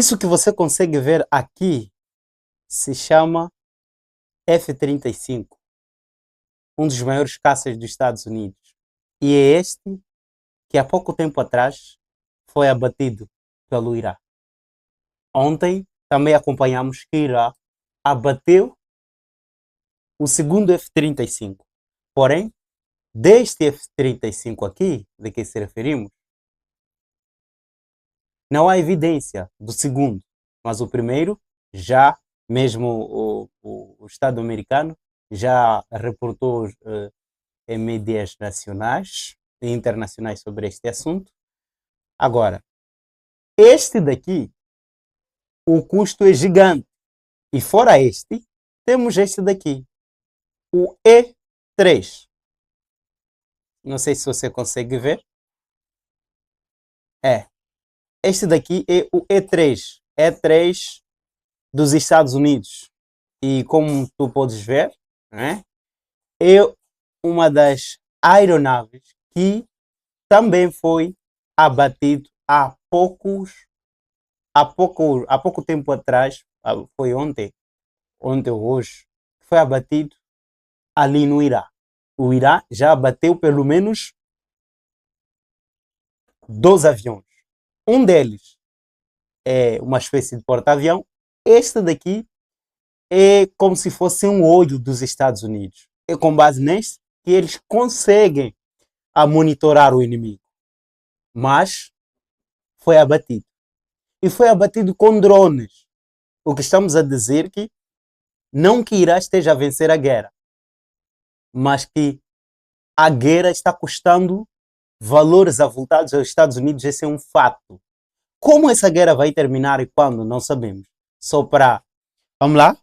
Isso que você consegue ver aqui se chama F-35, um dos maiores caças dos Estados Unidos. E é este que há pouco tempo atrás foi abatido pelo Irã. Ontem também acompanhamos que o Irã abateu o segundo F-35. Porém, deste F-35 aqui, de que se referimos, não há evidência do segundo, mas o primeiro, já mesmo o Estado americano, já reportou em mídias nacionais e internacionais sobre este assunto. Agora, este daqui, o custo é gigante. E fora este, temos este daqui, o E3. Não sei se você consegue ver. Este daqui é o E3. E3 dos Estados Unidos. E como tu podes ver, né, é uma das aeronaves que também foi abatido há pouco tempo atrás, foi ontem ou hoje, foi abatido ali no Irã. O Irã já abateu pelo menos 2 aviões. Um deles é uma espécie de porta-avião. Este daqui é como se fosse um olho dos Estados Unidos. É com base neste que eles conseguem monitorar o inimigo. Mas foi abatido. E foi abatido com drones. O que estamos a dizer que não que Irã esteja a vencer a guerra, mas que a guerra está custando valores avultados aos Estados Unidos. Esse é um fato. Como essa guerra vai terminar e quando, não sabemos. Só para, vamos lá,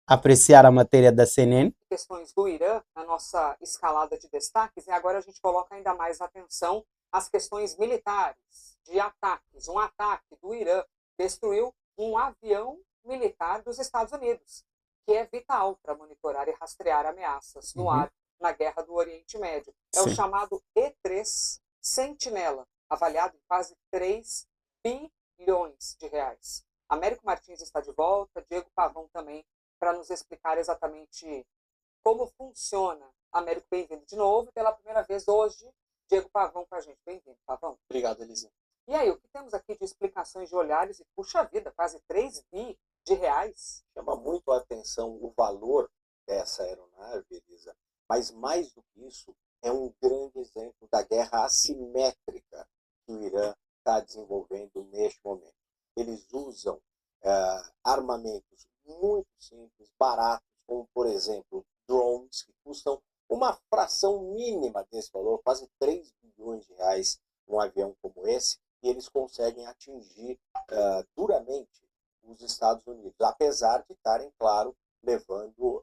apreciar a matéria da CNN. Questões do Irã na nossa escalada de destaques, e agora a gente coloca ainda mais atenção às questões militares, de ataques. Um ataque do Irã destruiu um avião militar dos Estados Unidos, que é vital para monitorar e rastrear ameaças no ar na guerra do Oriente Médio. É o chamado E3 Sentinela, avaliado em quase 3 bilhões de reais. Américo Martins está de volta, Diego Pavão também, para nos explicar exatamente como funciona. Américo, bem-vindo de novo. Pela primeira vez hoje, Diego Pavão com a gente. Bem-vindo, Pavão. Obrigado, Elisa. E aí, o que temos aqui de explicações de olhares? E, puxa vida, quase 3 bi de reais. Chama muito a atenção o valor dessa aeronave, Elisa, mas mais do que isso, é um grande exemplo da guerra assimétrica que o Irã está desenvolvendo neste momento. Eles usam armamentos muito simples, baratos, como, por exemplo, drones, que custam uma fração mínima desse valor, quase 3 bilhões de reais, num avião como esse, e eles conseguem atingir duramente os Estados Unidos, apesar de estarem, claro, levando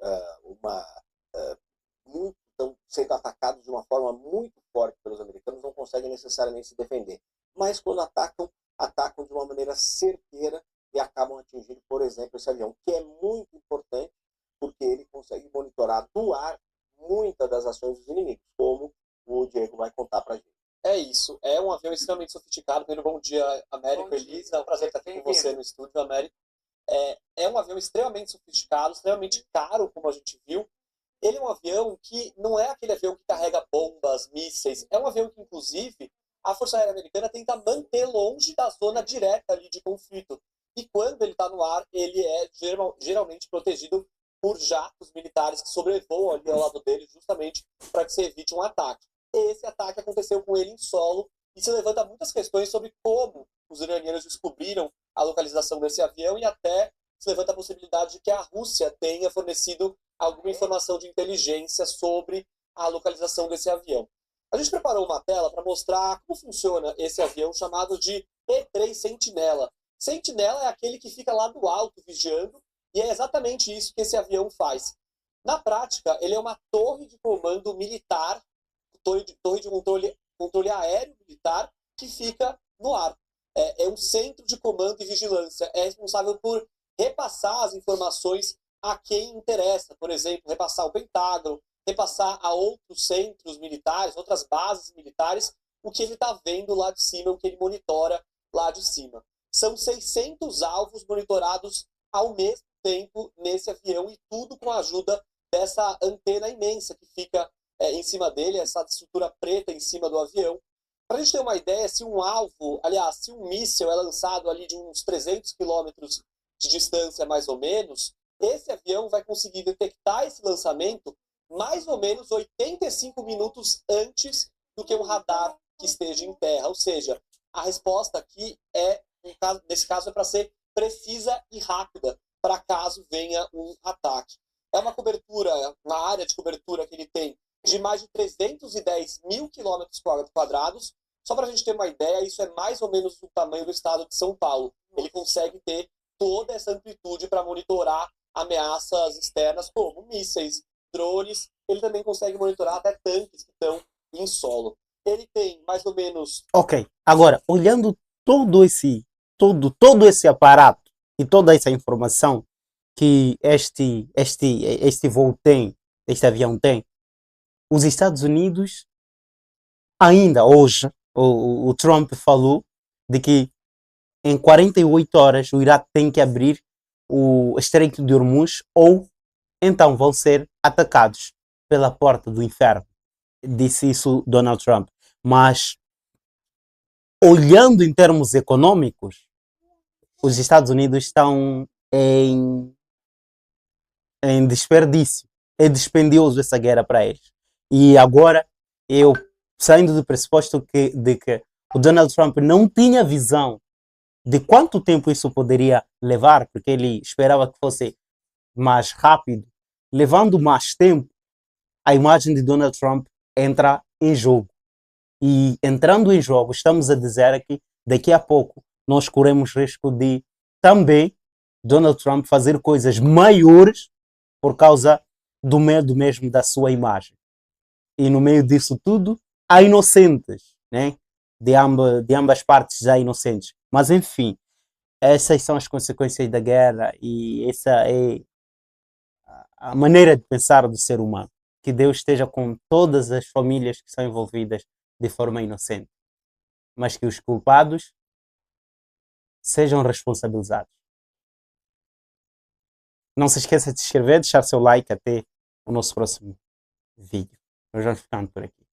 estão sendo atacados de uma forma muito forte pelos americanos, não conseguem necessariamente se defender. Mas quando atacam de uma maneira certeira e acabam atingindo, por exemplo, esse avião, que é muito importante, porque ele consegue monitorar do ar muitas das ações dos inimigos, como o Diego vai contar pra gente. É isso, é um avião extremamente sofisticado. Primeiro, bom dia, Américo, Elisa, é um prazer estar aqui com você no estúdio, Américo. É um avião extremamente sofisticado, extremamente caro, como a gente viu. Ele é um avião que não é aquele avião que carrega bombas, mísseis, é um avião que, inclusive, a Força Aérea Americana tenta manter longe da zona direta ali de conflito. E quando ele está no ar, ele é geralmente protegido por jatos militares que sobrevoam ali ao lado dele, justamente para que se evite um ataque. Esse ataque aconteceu com ele em solo e se levanta muitas questões sobre como os iranianos descobriram a localização desse avião e até se levanta a possibilidade de que a Rússia tenha fornecido alguma informação de inteligência sobre a localização desse avião. A gente preparou uma tela para mostrar como funciona esse avião chamado de E3 Sentinela. Sentinela é aquele que fica lá do alto vigiando e é exatamente isso que esse avião faz. Na prática, ele é uma torre de comando militar, torre de controle aéreo militar que fica no ar. É um centro de comando e vigilância. É responsável por repassar as informações a quem interessa. Por exemplo, repassar o Pentágono, repassar a outros centros militares, outras bases militares, o que ele está vendo lá de cima, o que ele monitora lá de cima. São 600 alvos monitorados ao mesmo tempo nesse avião e tudo com a ajuda dessa antena imensa que fica em cima dele, essa estrutura preta em cima do avião. Para a gente ter uma ideia, se um alvo, aliás, se um míssil é lançado ali de uns 300 quilômetros de distância mais ou menos, esse avião vai conseguir detectar esse lançamento mais ou menos 85 minutos antes do que um radar que esteja em terra. Ou seja, a resposta aqui nesse caso, é para ser precisa e rápida, para caso venha um ataque. É uma cobertura, uma área de cobertura que ele tem de mais de 310 mil quilômetros quadrados. Só para a gente ter uma ideia, isso é mais ou menos o tamanho do estado de São Paulo. Ele consegue ter toda essa amplitude para monitorar ameaças externas como mísseis, drones. Ele também consegue monitorar até tanques que estão em solo. Ele tem mais ou menos... Ok, agora, olhando todo esse aparato e toda essa informação que este voo tem, este avião tem, os Estados Unidos, ainda hoje, o Trump falou de que em 48 horas o Iraque tem que abrir o Estreito de Hormuz ou então vão ser atacados pela porta do inferno. Disse isso Donald Trump. Mas, olhando em termos econômicos, os Estados Unidos estão em desperdício. É dispendioso essa guerra para eles. E agora, eu saindo do pressuposto de que o Donald Trump não tinha visão de quanto tempo isso poderia levar, porque ele esperava que fosse mais rápido, levando mais tempo, a imagem de Donald Trump entra em jogo. E entrando em jogo, estamos a dizer que daqui a pouco nós corremos risco de também Donald Trump fazer coisas maiores por causa do medo mesmo da sua imagem. E no meio disso tudo, há inocentes, né? De ambas partes há inocentes. Mas enfim, essas são as consequências da guerra e essa é a maneira de pensar do ser humano. Que Deus esteja com todas as famílias que são envolvidas de forma inocente, mas que os culpados sejam responsabilizados. Não se esqueça de se inscrever, deixar seu like até o nosso próximo vídeo. Nós vamos ficando por aqui.